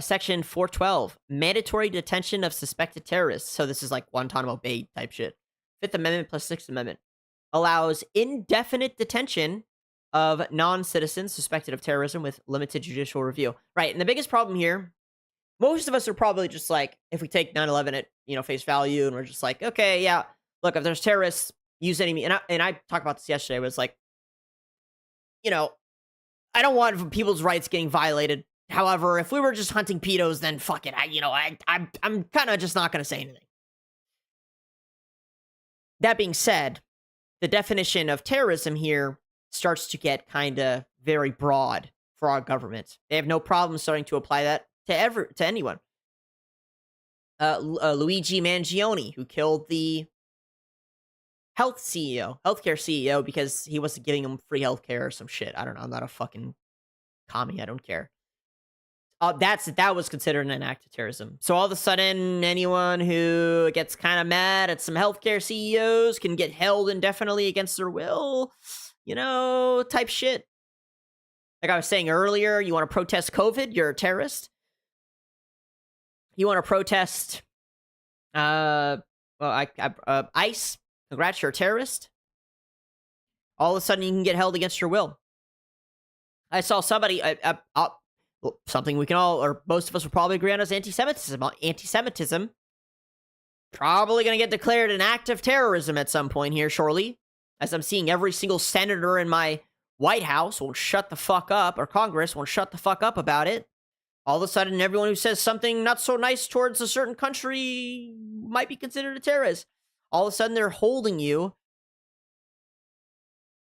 Section 412, mandatory detention of suspected terrorists. So this is like Guantanamo Bay type shit. Fifth Amendment plus Sixth Amendment allows indefinite detention of non-citizens suspected of terrorism with limited judicial review. Right, and the biggest problem here, most of us are probably just like, if we take 9/11 at face value, and we're just like, okay, yeah, look, if there's terrorists, use any means. And I talked about this yesterday. It was like, I don't want people's rights getting violated. However, if we were just hunting pedos, then fuck it. I'm kind of just not going to say anything. That being said, the definition of terrorism here starts to get kind of very broad for our government. They have no problem starting to apply that to anyone. Luigi Mangione, who killed the healthcare CEO, because he wasn't giving him free healthcare or some shit. I don't know. I'm not a fucking commie. I don't care. That was considered an act of terrorism. So all of a sudden, anyone who gets kind of mad at some healthcare CEOs can get held indefinitely against their will, type shit. Like I was saying earlier, you want to protest COVID, you're a terrorist. You want to protest, ICE, congrats, you're a terrorist. All of a sudden, you can get held against your will. I saw somebody, something we can all, or most of us will probably agree on, is anti-Semitism. Anti-Semitism probably going to get declared an act of terrorism at some point here, surely. As I'm seeing every single senator in my White House won't shut the fuck up, or Congress won't shut the fuck up about it. All of a sudden, everyone who says something not so nice towards a certain country might be considered a terrorist. All of a sudden, they're holding you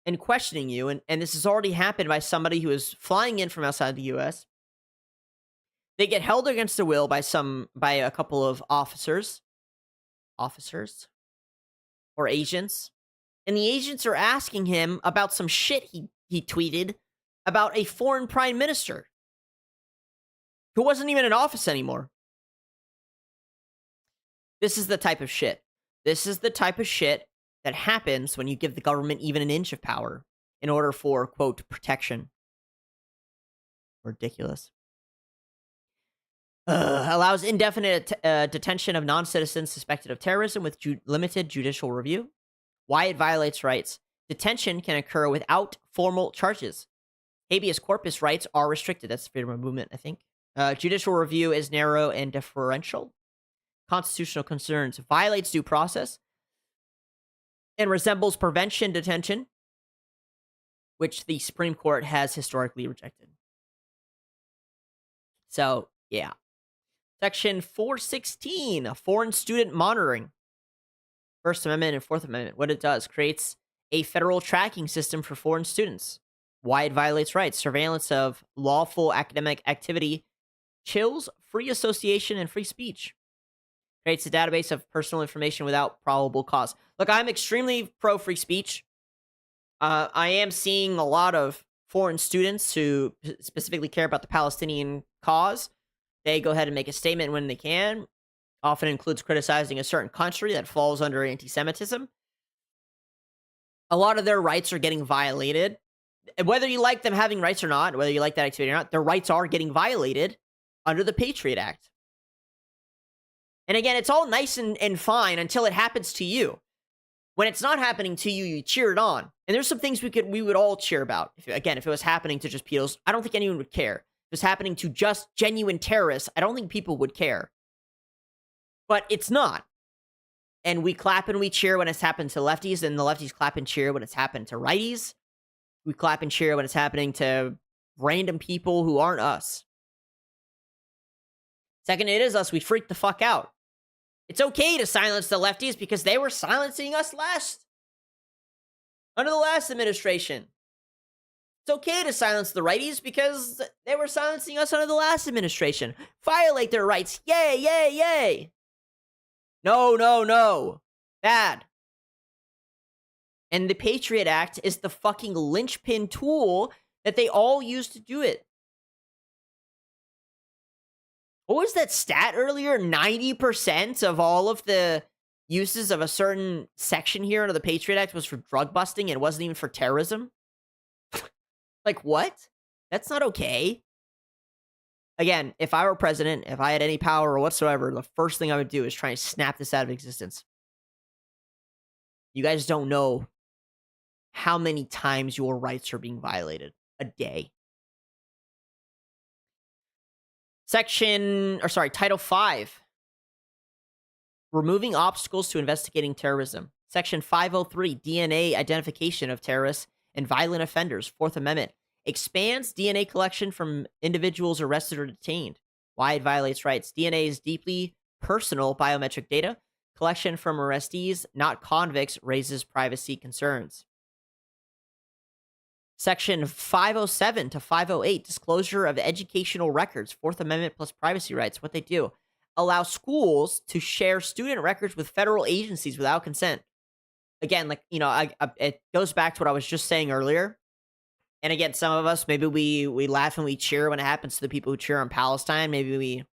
and questioning you. And this has already happened by somebody who is flying in from outside the U.S. They get held against their will by a couple of officers or agents. And the agents are asking him about some shit he tweeted about a foreign prime minister who wasn't even in office anymore. This is the type of shit. This is the type of shit that happens when you give the government even an inch of power in order for, quote, protection. Ridiculous. Allows indefinite detention of non-citizens suspected of terrorism with limited judicial review. Why it violates rights. Detention can occur without formal charges. Habeas corpus rights are restricted. That's freedom of movement, I think. Judicial review is narrow and differential. Constitutional concerns. Violates due process. And resembles prevention detention, which the Supreme Court has historically rejected. So, yeah. Section 416, foreign student monitoring. First Amendment and Fourth Amendment. What it does, creates a federal tracking system for foreign students. Why it violates rights. Surveillance of lawful academic activity. Chills free association and free speech. Creates a database of personal information without probable cause. Look, I'm extremely pro-free speech. I am seeing a lot of foreign students who specifically care about the Palestinian cause. They go ahead and make a statement when they can. Often includes criticizing a certain country that falls under anti-Semitism. A lot of their rights are getting violated. Whether you like them having rights or not, whether you like that activity or not, their rights are getting violated under the Patriot Act. And again, it's all nice and fine until it happens to you. When it's not happening to you, you cheer it on. And there's some things we would all cheer about. If it was happening to just pedos, I don't think anyone would care. If it was happening to just genuine terrorists, I don't think people would care. But it's not. And we clap and we cheer when it's happened to lefties, and the lefties clap and cheer when it's happened to righties. We clap and cheer when it's happening to random people who aren't us. Second, it is us. We freak the fuck out. It's okay to silence the lefties because they were silencing us under the last administration. It's okay to silence the righties because they were silencing us under the last administration. Violate their rights. Yay, yay, yay. No, no, no. Bad. And the Patriot Act is the fucking linchpin tool that they all use to do it. What was that stat earlier? 90% of all of the uses of a certain section here under the Patriot Act was for drug busting and it wasn't even for terrorism? Like, what? That's not okay. Again, if I were president, if I had any power whatsoever, the first thing I would do is try and snap this out of existence. You guys don't know how many times your rights are being violated a day. Title 5. Removing obstacles to investigating terrorism. Section 503, DNA identification of terrorists and violent offenders. Fourth Amendment. Expands DNA collection from individuals arrested or detained. Why it violates rights. DNA is deeply personal biometric data. Collection from arrestees, not convicts, raises privacy concerns. Section 507 to 508, disclosure of educational records. Fourth Amendment plus privacy rights. What they do. Allow schools to share student records with federal agencies without consent. Again, like, it goes back to what I was just saying earlier. And again, some of us, maybe we laugh and we cheer when it happens to the people who cheer on Palestine. Maybe we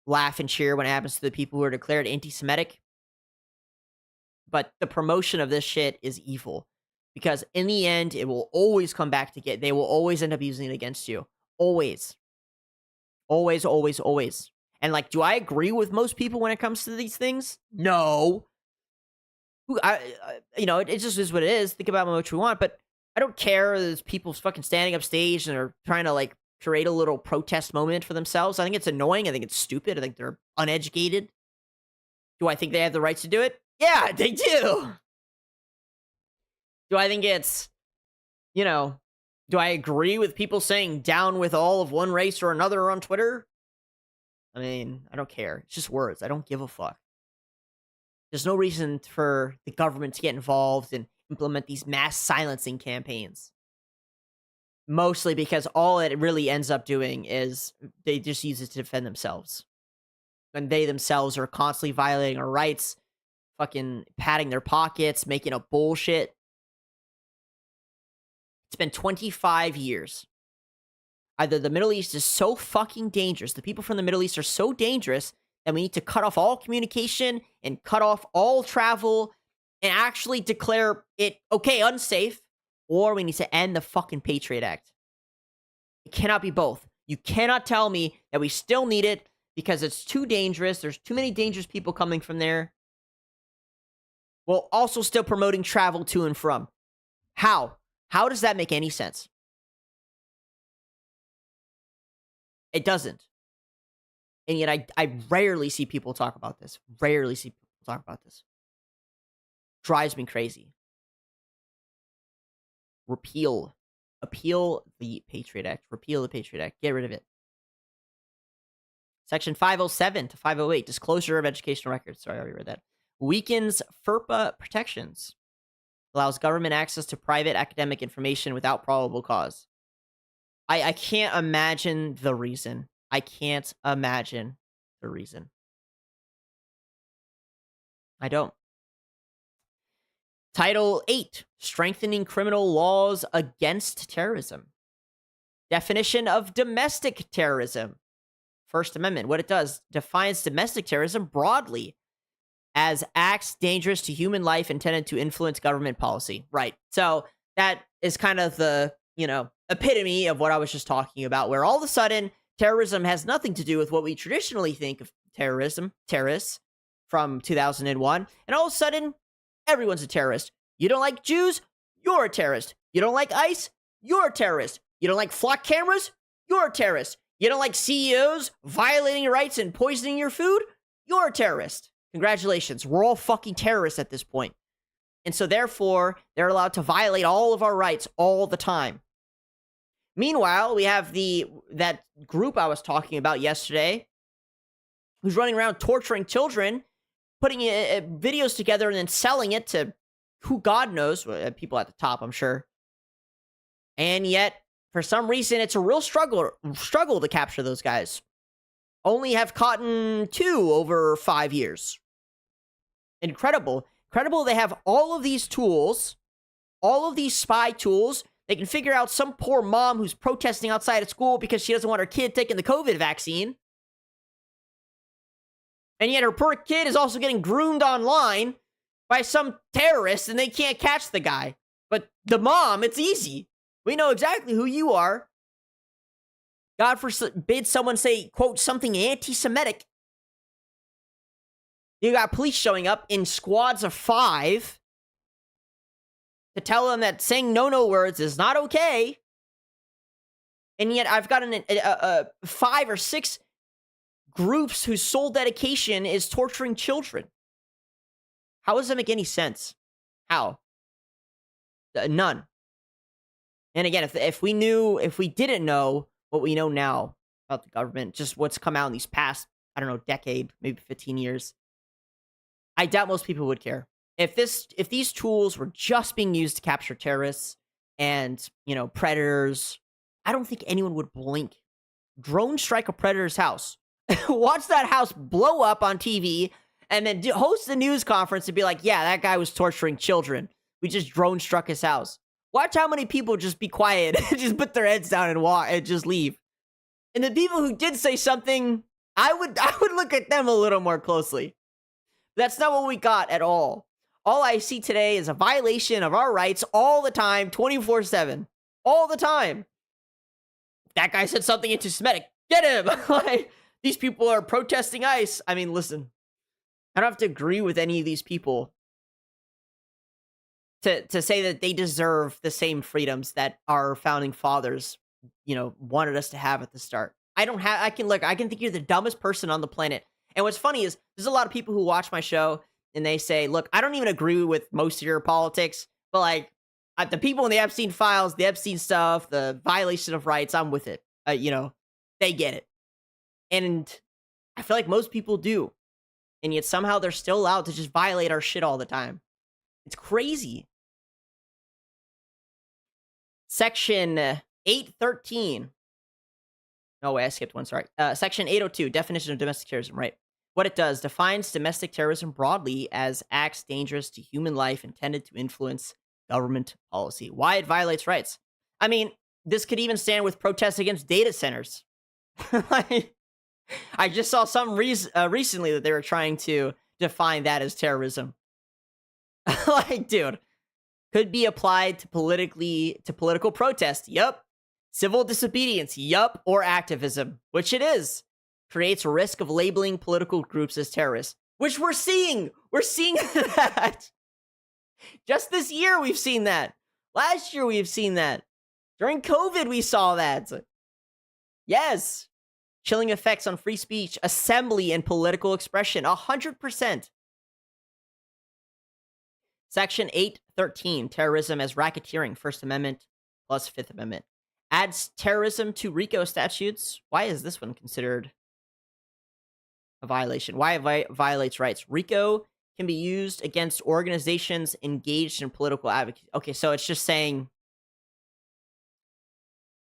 laugh and cheer when it happens to the people who are declared anti-Semitic. But the promotion of this shit is evil. Because in the end, it will always come back to they will always end up using it against you. Always. Always, always, always. And like, do I agree with most people when it comes to these things? No. It just is what it is. Think about what you want, but I don't care. There's people fucking standing up stage and are trying to like create a little protest moment for themselves. I think it's annoying. I think it's stupid. I think they're uneducated. Do I think they have the rights to do it? Yeah, they do. Do I think it's, do I agree with people saying down with all of one race or another on Twitter? I mean, I don't care. It's just words. I don't give a fuck. There's no reason for the government to get involved and implement these mass silencing campaigns. Mostly because all it really ends up doing is they just use it to defend themselves. And they themselves are constantly violating our rights, fucking padding their pockets, making up bullshit. It's been 25 years. Either the Middle East is so fucking dangerous, the people from the Middle East are so dangerous that we need to cut off all communication and cut off all travel and actually declare it, okay, unsafe, or we need to end the fucking Patriot Act. It cannot be both. You cannot tell me that we still need it because it's too dangerous, there's too many dangerous people coming from there, while also still promoting travel to and from. How? How does that make any sense? It doesn't. And yet I rarely see people talk about this. Drives me crazy. Appeal the Patriot Act. Repeal the Patriot Act. Get rid of it. Section 507 to 508, disclosure of educational records. Sorry, I already read that. Weakens FERPA protections. Allows government access to private academic information without probable cause. I can't imagine the reason. I don't. Title 8, strengthening criminal laws against terrorism. Definition of domestic terrorism. First Amendment. What it does, defines domestic terrorism broadly as acts dangerous to human life intended to influence government policy. Right. So that is kind of the, epitome of what I was just talking about, where all of a sudden terrorism has nothing to do with what we traditionally think of terrorists from 2001. And all of a sudden, everyone's a terrorist. You don't like Jews? You're a terrorist. You don't like ICE? You're a terrorist. You don't like flock cameras? You're a terrorist. You don't like CEOs violating your rights and poisoning your food? You're a terrorist. Congratulations. We're all fucking terrorists at this point. And so therefore, they're allowed to violate all of our rights all the time. Meanwhile, we have that group I was talking about yesterday who's running around torturing children, putting videos together and then selling it to who God knows, people at the top, I'm sure. And yet, for some reason, it's a real struggle to capture those guys. Only have caught 2 over 5 years. Incredible. They have all of these tools, all of these spy tools. They can figure out some poor mom who's protesting outside of school because she doesn't want her kid taking the COVID vaccine. And yet her poor kid is also getting groomed online by some terrorist and they can't catch the guy. But the mom, it's easy. We know exactly who you are. God forbid someone say, quote, something anti-Semitic. You got police showing up in squads of 5 to tell them that saying no words is not okay. And yet I've got 5 or 6 groups whose sole dedication is torturing children. How does that make any sense? How? None. And again, if we didn't know what we know now about the government, just what's come out in these past, I don't know, decade, maybe 15 years, I doubt most people would care. If these tools were just being used to capture terrorists and, predators, I don't think anyone would blink. Drone strike a predator's house. Watch that house blow up on TV and then host a news conference and be like, yeah, that guy was torturing children. We just drone struck his house. Watch how many people just be quiet and just put their heads down and walk and just leave. And the people who did say something, I would look at them a little more closely. That's not what we got at all. All I see today is a violation of our rights all the time, 24/7. All the time. That guy said something anti-Semitic. Get him! Like, these people are protesting ICE. I mean, listen. I don't have to agree with any of these people to say that they deserve the same freedoms that our founding fathers, wanted us to have at the start. I can think you're the dumbest person on the planet. And what's funny is there's a lot of people who watch my show and they say, look, I don't even agree with most of your politics, but like the people in the Epstein files, the Epstein stuff, the violation of rights, I'm with it. They get it. And I feel like most people do. And yet somehow they're still allowed to just violate our shit all the time. It's crazy. Section 813. Oh, wait, I skipped one, sorry. Section 802, definition of domestic terrorism, right? What it does, defines domestic terrorism broadly as acts dangerous to human life intended to influence government policy. Why it violates rights? I mean, this could even stand with protests against data centers. I just saw some recently that they were trying to define that as terrorism. Like, dude, could be applied to political protest. Yup. Civil disobedience. Yup. Or activism, which it is. Creates a risk of labeling political groups as terrorists, which we're seeing. We're seeing that. Just this year, we've seen that. Last year, we've seen that. During COVID, we saw that. Yes. Chilling effects on free speech, assembly, and political expression. 100%. Section 813, terrorism as racketeering, First Amendment plus Fifth Amendment. Adds terrorism to RICO statutes. Why is this one considered a violation? Why it violates rights? RICO can be used against organizations engaged in political advocacy. Okay, so it's just saying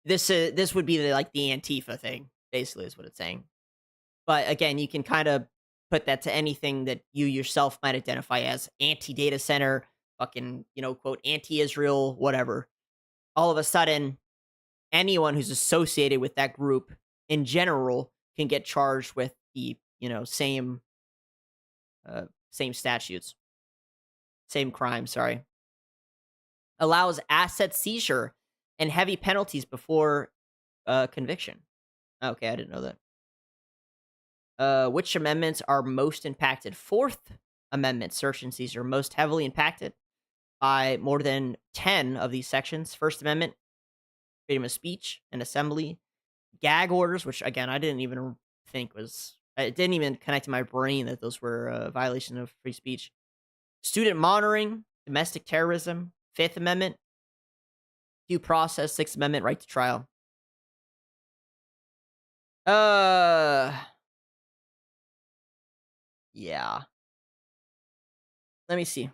this would be the Antifa thing, basically, is what it's saying. But again, you can kind of put that to anything that you yourself might identify as anti-data center, fucking, quote, anti-Israel, whatever. All of a sudden, anyone who's associated with that group in general can get charged with the, same statutes. Same crime, sorry. Allows asset seizure and heavy penalties before conviction. Okay, I didn't know that. Which amendments are most impacted? Fourth Amendment, search and seizure, most heavily impacted by more than 10 of these sections. First Amendment, freedom of speech and assembly. Gag orders, which, again, I didn't even think it didn't even connect to my brain that those were a violation of free speech. Student monitoring, domestic terrorism, Fifth Amendment, due process, Sixth Amendment, right to trial. Yeah. Let me see.